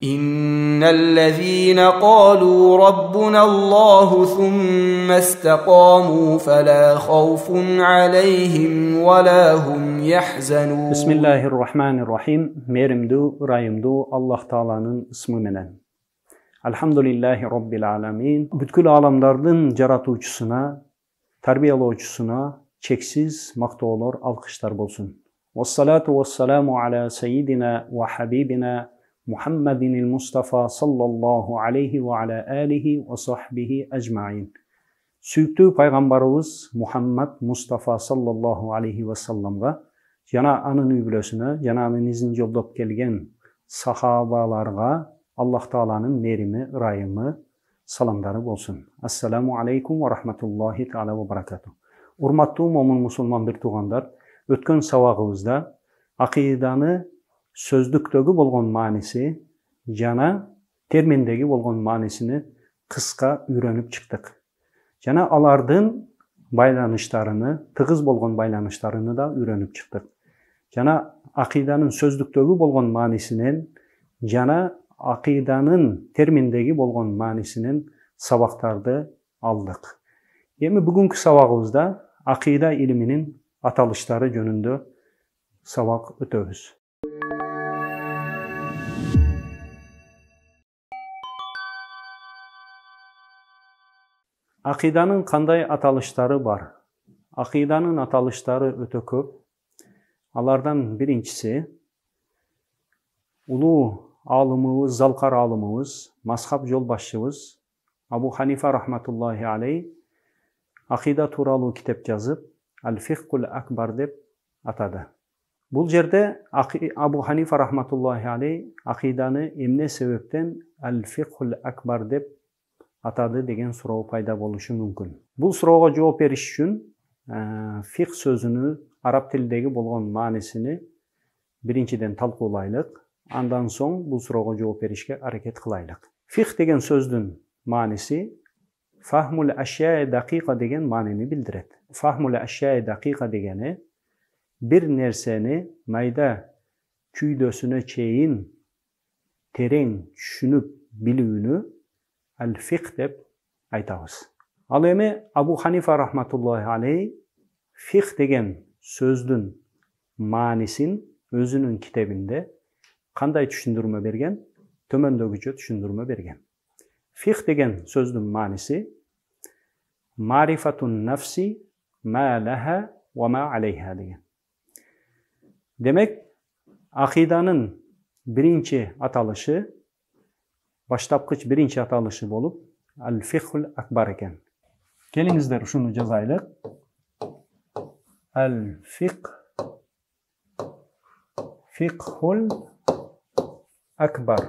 إن الذين قالوا ربنا الله ثم استقاموا فلا خوف عليهم ولا هم يحزنون. Bismillahirrahmanirrahim. Merimdu, rayımdu Allah Taala'nın ismi menen. Elhamdülillahi Rabbil alamin. Bütkül alamlardın jaratuuchusuna, tarbiyalauchusuna çeksiz maktoolor, alkışlar bolsun. Vessalatu vesselamu ala seyyidina ve habibina Muhammedinil Mustafa sallallahu aleyhi ve ala alihi ve sahbihi ecmain. Süyüktü Peygamberimiz Muhammed Mustafa sallallahu aleyhi ve sellem'ga, jana anın übülösüne, jana anın izin joldop kelgen sahabalarga Allah Taala'nın merimi, rayımı, salamdары bolsun. Assalamu aleykum ve rahmetullahi taala ve barakatuh. Urmatlı momun musulman bir tuğandar, ötken sabagыбызda akidanı sözdüktөгү болгон маанisi жана терминдеги болгон маанисини кыска үйрөнүп чыктык. Жана алардын байланыштарыны, тыгыз болгон байланыштарыны да үйрөнүп чыктык. Жана акыйданын сөздүктөгү болгон маанисинен жана акыйданын терминдеги болгон маанисинен сабактарды алдык. Эми бүгүнкү сабагыбызда акыйда илиминин аталыштары жөнүндө сабак өтөбүз. Akidanın kanday atalışları var. Akidanın atalışları öte köp. Alardan birincisi, ulu alımımız, zalkar alımımız, mazhab yolbaşçımız Abu Hanife rahmetullahi aleyh akida turalı kitap yazıp El-Fiqhul Akbar dep atadı. Bu yerde Abu Hanife rahmetullahi aleyh akidanı emne sebepten El-Fiqhul Akbar dep atadı degen суроо пайда болушу мүмкүн. Бул суроого жооп бериш үчүн фих сөзүнүн араб тилиндеги болгон маанисини биринчиден талкуулайлык, андан соң бул суроого жооп беришке аракет кылайлык. Фих деген сөздүн мааниси фахмул ашяи дакыйка деген маанини билдирет. Фахмул ашяи дакыйка дегени бир нерсени майда күйдөсүнө чейин терең түшүнүп билүүнү El-Fiqh dep aytабыз. Ал эми Abu Hanife rahmetullahi aleyh fiqh деген сөздүн маанисин өзүнүн китебинде кандай түшүндүрмө берген? Төмөндөгүчө түшүндүрмө берген. Fiqh деген сөздүн мааниси Ma'rifatun nafsi ma laha wa ma alayha деген. Демек, акыйданын биринчи аталышы, баштапкыч биринчи аталышы болуп Al-Fiqhul Akbar экен. Келиңиздер ушуну жазайлык. Al-Fiqhul Akbar.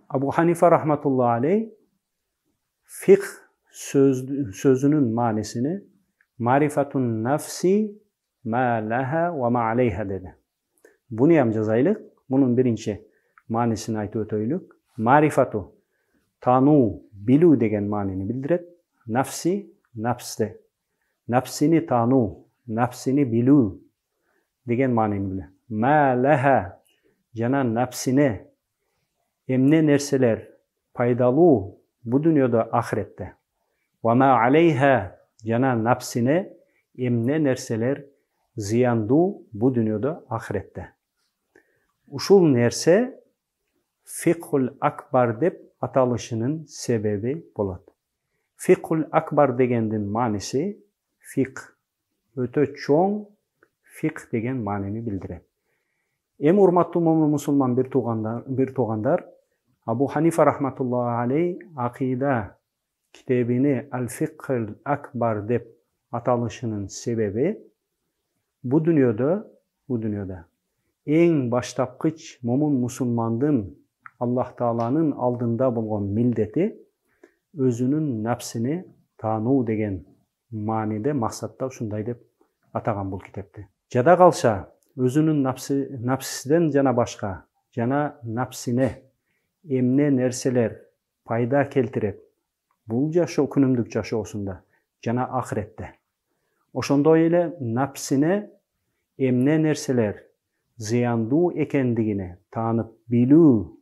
Abu Hanife rahmetullahi aleyh fiqh sözünün maanisini Marifatun nafsi ma laha wa ma alayha dedi. Bunu ham жазайлык. Bunun birinci maanisini aytып ötöylük. Marifatu, tanu, bilu degen manini bildiret. Nafsi, nafste. Nafsini tanu, nafsini bilu degen manini bilir. Ma laha, jana nafsine emne nerseler paydalı bu dünyada ahirette. Ve ma aleyha, jana nafsine emne nerseler ziyandu bu dünyada ahirette. Uşul nerse Fiqhul Akbar dep atalışının sebebi bolat. Fiqhul Akbar degendin manisi fiqh. Öte çoğun fiqh degen manini bildiret. Em urmatlı musulman bir tuğandar Abu Hanife rahmetullahi aleyh akida kitabını El-Fiqhul Akbar dep atalışının sebebi bu dünyada en baştapkıç momun musulmandın Allah Taala'nın aldığında bolgon mildeti özünün nafsini tanuu деген maanide maksatта ушундай деп атаган бул китепти. Жада калса өзүнүн напсисиден жана башка жана напсине эмне нерселер пайда келтирет бул жашоо күнүмдүк жашоосунда жана ахиретте. Ошондой эле напсине эмне нерселер зыяндуу экендигине таанып билүү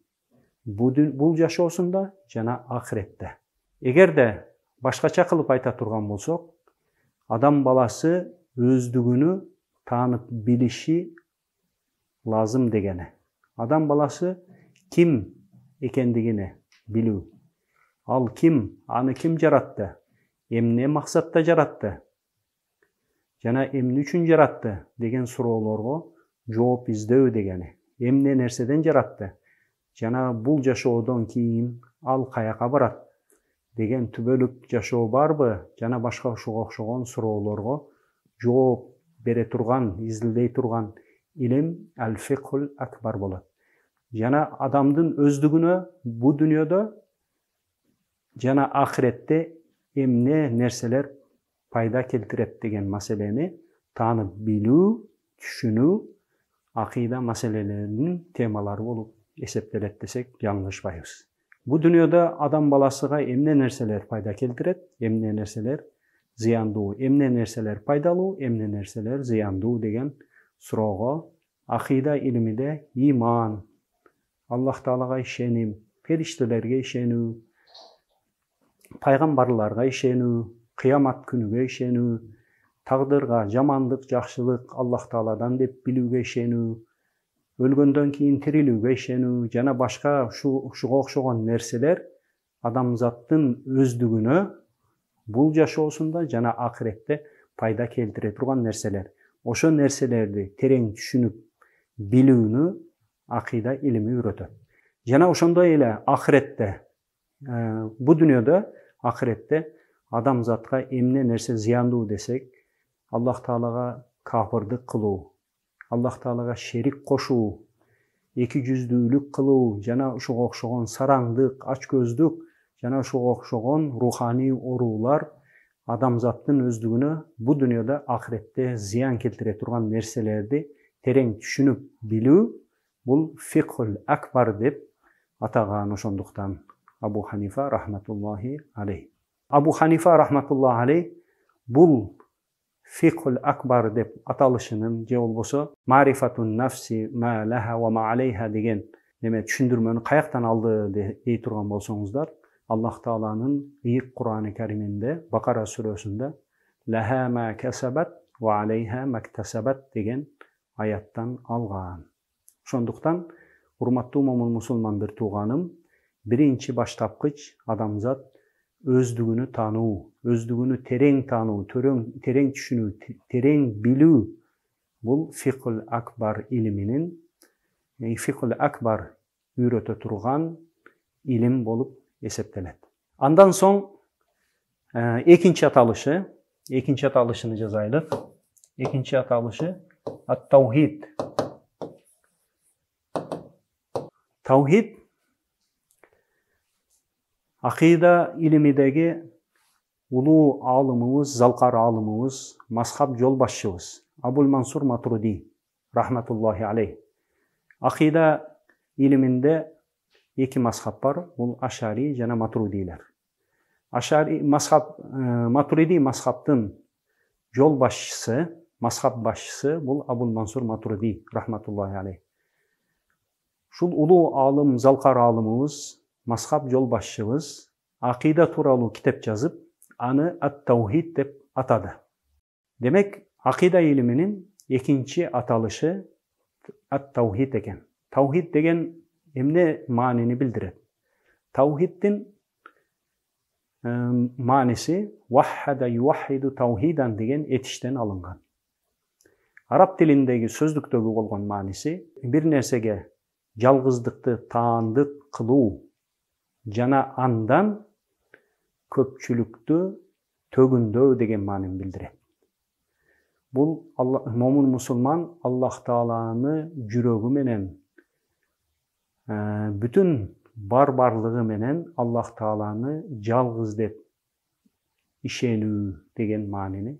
бул жашоосунда жана ахиретте. Эгерде башкача кылып айта турган болсок, адам баласы өздүгүнү таанып билиши лазым дегени. Адам баласы ким экендигини билүү. Ал ким, аны ким жаратты, эмне максатта жаратты, жана эмне үчүн жаратты деген суроолорго жооп издөө дегени. Эмне нерседен жаратты, жана бул жашоодон кийин ал каяка барат деген түбөлүк жашоо барбы, жана башка ушуга окшогон суроолорго жооп бере турган, изилдей турган илим аль-фикхул акбар болот. Жана адамдын өздүгүнө бу дүйнөдө жана ахиретте эмне нерселер пайда келтирет деген маселени таанып билүү, түшүнүү акыйда маселелеринин темалары болуп эсептелет десек жаңылышпайбыз. Бу дүйнөдө адам баласыга эмне нерселер пайда келтирет, эмне нерселер зыяндуу, эмне нерселер пайдалуу, эмне нерселер зыяндуу деген суроого акыйда илимиде иман, Аллах Таалага ишеним, периштелерге ишенүү, пайгамбарларга ишенүү, кыямат күнүгө ишенүү, тагдырга, жамандык, жакшылык Аллах Тааладан деп билүүгө ишенүү, өлгөндөн кийин тирилүүгө ишенүү жана башка ушуга окшогон нерселер адамзаттын өздүгүнө бул жашоосунда жана ахиретте пайда келтире турган нерселер. Ошо нерселерди терең түшүнүп билүүнү акыйда илими үйрөтөт. Жана ошондой эле ахиретте, бу дүйнөдө ахиретте адамзатка эмне нерсе зыяндуу десек, Аллах Таалага кафырдык кылуу, Аллах Таалага шерик кошуу, эки жүздүүлүк кылуу жана ушуга окшогон сараңдык, ачкөздүк жана ушуга окшогон руханий оорулар адамзаттын өздүгүнө бу дүйнөдө ахиретте зыян келтире турган нерселерди терең түшүнүп билүү бул фикхул акбар деп атаган. Ошондуктан Абу Ханифа рахматуллахи алейх. Абу Ханифа рахматуллахи алейх бул фикхул акбар деп аталышынын же болбосо марифатун нафси ма лаха ва ма алейха деген неме түшүндүрмөнү каяктан алды дей турган болсоңуздар, Аллах Тааланын ыйык Кур'аны Кариминде Бакара сүрөсүндө лаха ма касабат ва алейха мактасабат деген аяттан алган. Ошондуктан урматтуу момун мусулман бир тууганым, биринчи баштапкыч адамзат өздүгүнү таануу, өздүгүнү терең таануу, терең түшүнүү, терең билүү бул фикхул акбар илиминин, фикхул акбар үйрөтө турган илим болуп эсептелет. Андан соң экинчи аталышыны жазайлык. Экинчи аталышы ат-таухид. Таухид акыйда илимидеги улуу алымыбыз, залкар алымыбыз, мазхаб жол башчыбыз Абул Мансур Матуриди рахматуллахи алейх. Акыйда илиминде эки мазхаб бар, бул Ашари жана Матуридилер. Матуриди мазхабтын жол башчысы, мазхаб башчысы бул Абул Мансур Матуриди рахматуллахи алейх. Шул улуу алым, залкар алымыбыз, мазхаб жол башчыбыз акыйда тууралуу китеп жазып, аны ат-таухид деп атады. Демек, акыйда илиминин экинчи аталышы ат-таухид экен. Таухид деген эмне маанини билдирет? Таухиддин мааниси ваххада юваххиду таухидан деген этиштен алынган. Араб тилиндеги сөздүктөгү болгон мааниси бир нерсеге жалгыздыкты таандык кылуу жана андан көпчүлүктү төгүндөу деген маанини билдирет. Бул момун мусулман Аллах Тааланы жүрөгү менен, бүтүн барлыгы менен Аллах Тааланы жалгыз деп ишенүү деген маанини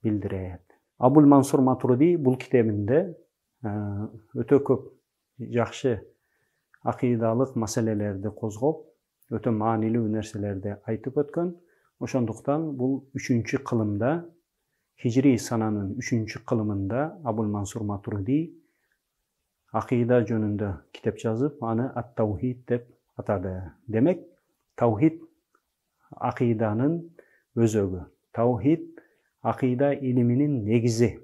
билдирет. Абул Мансур Матуриди бул китебинде өтө көп жакшы акыйдалык маселелерди козгоп, өтө маанилүү нерселерди айтып өткөн. Ошондуктан бул 3-чү кылымда, хижри сананын 3-чү кылымында Абул Мансур Матуриди акыйда жөнүндө китеп жазып, аны ат-таухид деп атады. Демек, таухид акыйданын өзөгү. Таухид акыйда илиминин негизи.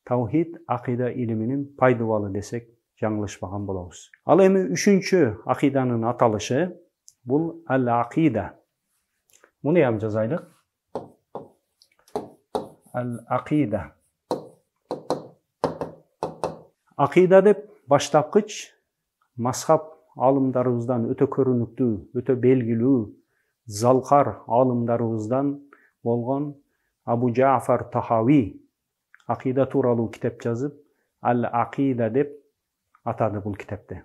Таухид акыйда илиминин пайдубалы десек жаңылышпаган болобуз. Ал эми үчүнчү акыйданын аталышы бул ал-акыйда. Муну ham жазайлык. Ал-акыйда. Акыйда деп баштапкыч мазхаб алымдарыбыздан өтө көрүнүктүү, өтө белгилүү залкар алымдарыбыздан болгон Абу Жафар Тахави акыйда тууралуу китеп жазып, Ал-Акыйда деп атады бул китепти.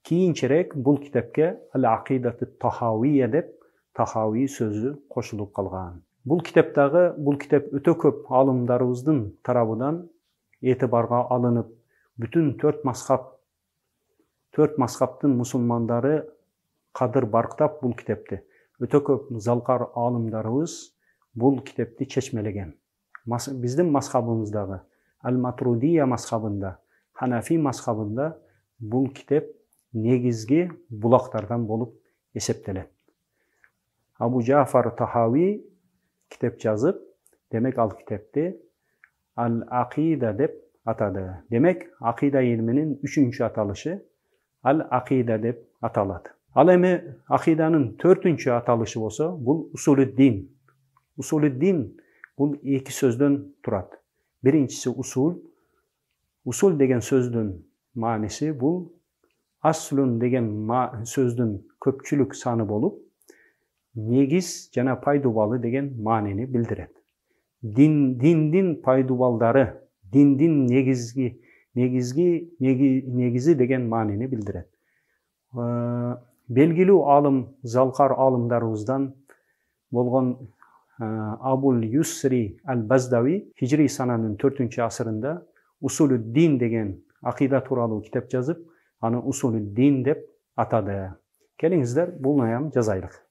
Кийинчерээк бул китепке Ал-Акыйдату Тахавия деп Тахави сөзү кошулуп калган. Бул китеп өтө көп алымдарыбыздын тарабынан этибарга алынып, бүтүн төрт мазхабтын мусулмандары кадыр барктап бул китепти. Өтө көп залкар алымдарыбыз бул китепти чечмелеген. Биздин мазхабыбыздагы Ал-Матрудия мазхабында, Ханафи мазхабында бул китеп негизги булактардан болуп эсептелет. Абу Жафар Тахави китеп жазып, демек ал китепти Ал-Акыйда деп атады. Демек, акыйда илиминин үчүнчү аталышы Ал-Акыйда деп аталат. Ал эми акыйданын төртүнчү аталышы болсо, бул усулуд-дин. Усулуд-дин бул эки сөздөн турат. Биринчиси усул. Усул деген сөздүн мааниси бул аслун деген сөздүн көпчүлүк саны болуп, негиз жана пайдубалы деген маанини билдирет. Диндин пайдубалдары, диндин негизи деген маанини билдирет. Белгилүү алым, залкар алымдарыбыздан болгон Абул Юсри Ал-Баздави хижри сананын 4-асырында Усулуд-дин деген акыйда тууралуу китеп жазып, аны Усулуд-дин деп атады. Келиңиздер, бул ham жазайлык.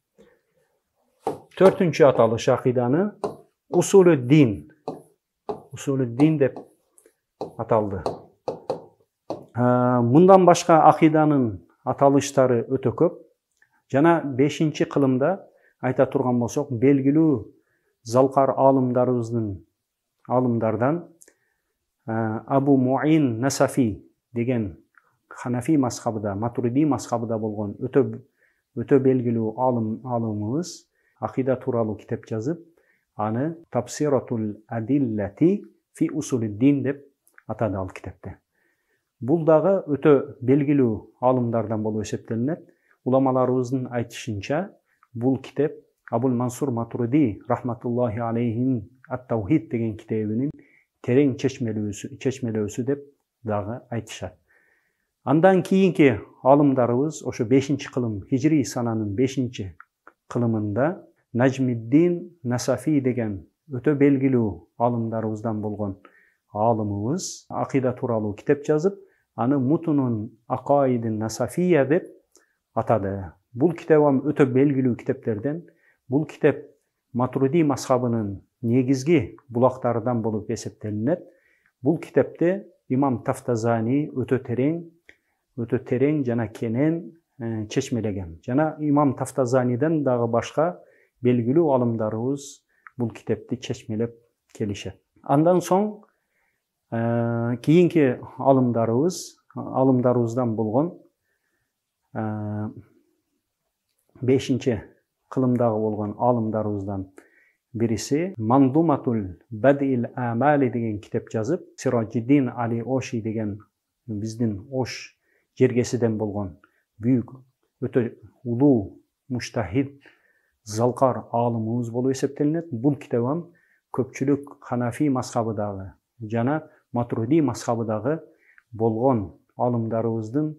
4-чү аталышы акыйданы Усулуд-дин. Усулуд-дин деп аталды. Мындан башка акыйданын аталыштары өтө көп. Жана 5-кылымда айта турган болсок, белгилүү залкар алымдардан Абу Муин Насафи деген Ханафи мазхабыда, Матуриди мазхабыда болгон өтө белгилүү алымыбыз акыйда тууралуу китеп жазып, аны Табсиратул Адиллати фи Усулуд-дин деп атады ал китепти. Бул дагы өтө белгилүү алымдардан болуп эсептелинет. Уламаларыбыздын айтышынча, бул китеп Абул Мансур Матуриди рахматуллахи алейхин Ат-Таухид деген китебинин терең чечмелөөсү деп дагы айтышат. Андан кийинки алымдарыбыз ошо 5-кылым, хижри сананын 5-кылымында Нажмиддин Насафи деген өтө белгилүү алымдарыбыздан болгон алымыбыз акыйда тууралуу китеп жазып, аны Мутунун Акаидин Насафия деп атады. Бул китеп өтө белгилүү китептерден. Бул китеп Матуриди мазхабынын негизги булактарынан болуп эсептелинет. Бул китепте имам Тафтазани өтө терең жана кенен чечмелеген. Жана имам Тафтазаниден дагы башка белгилүү алымдарыбыз бул китепти чечмелеп келишет. Андан соң кийинки алымдарыбыздан болгон 5-кылымдагы болгон алымдарыбыздан бириси Мандуматул Бадил Амали деген китеп жазып, Сираджиддин Али Оши деген биздин Ош жергесиден болгон büyük, өтө улуу муштахид, залкар алымыбыз болуп эсептелинет. Бул китебам көпчүлүк Ханафи мазхабыдагы жана Матуриди мазхабыдагы болгон алымдарыбыздын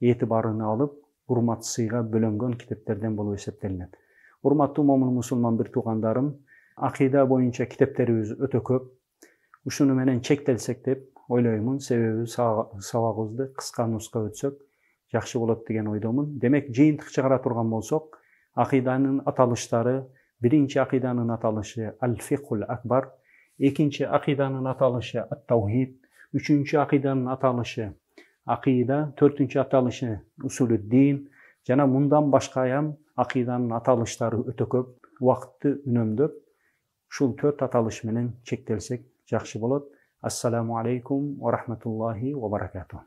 этибарын алып, урмат сыйга бөлөнгөн китептерден болуп эсептелинет. Урматтуу момун мусулман бир туугандарым, акыйда боюнча китептерибиз өтө көп. Ушуну менен чектелсек деп ойлоймун, себеби сабагыбызды кыска нуска өтсөк жакшы болот деген ойдомун. Демек, жыйынтык чыгара турган болсок, акыйданын аталыштары: биринчи акыйданын аталышы Аль-Фикхул Акбар, экинчи акыйданын аталышы Ат-Таухид, үчүнчү акыйданын аталышы Акыйда, төртүнчү аталышы Усулуд-дин, Жана мындан башкаям акыйданын аталыштары өтө көп, убакытты үнөмдөп, ушул 4 аталыш менен чектелсек жакшы болот. Ассаламу алейкум ва рахматуллахи ва баракатух.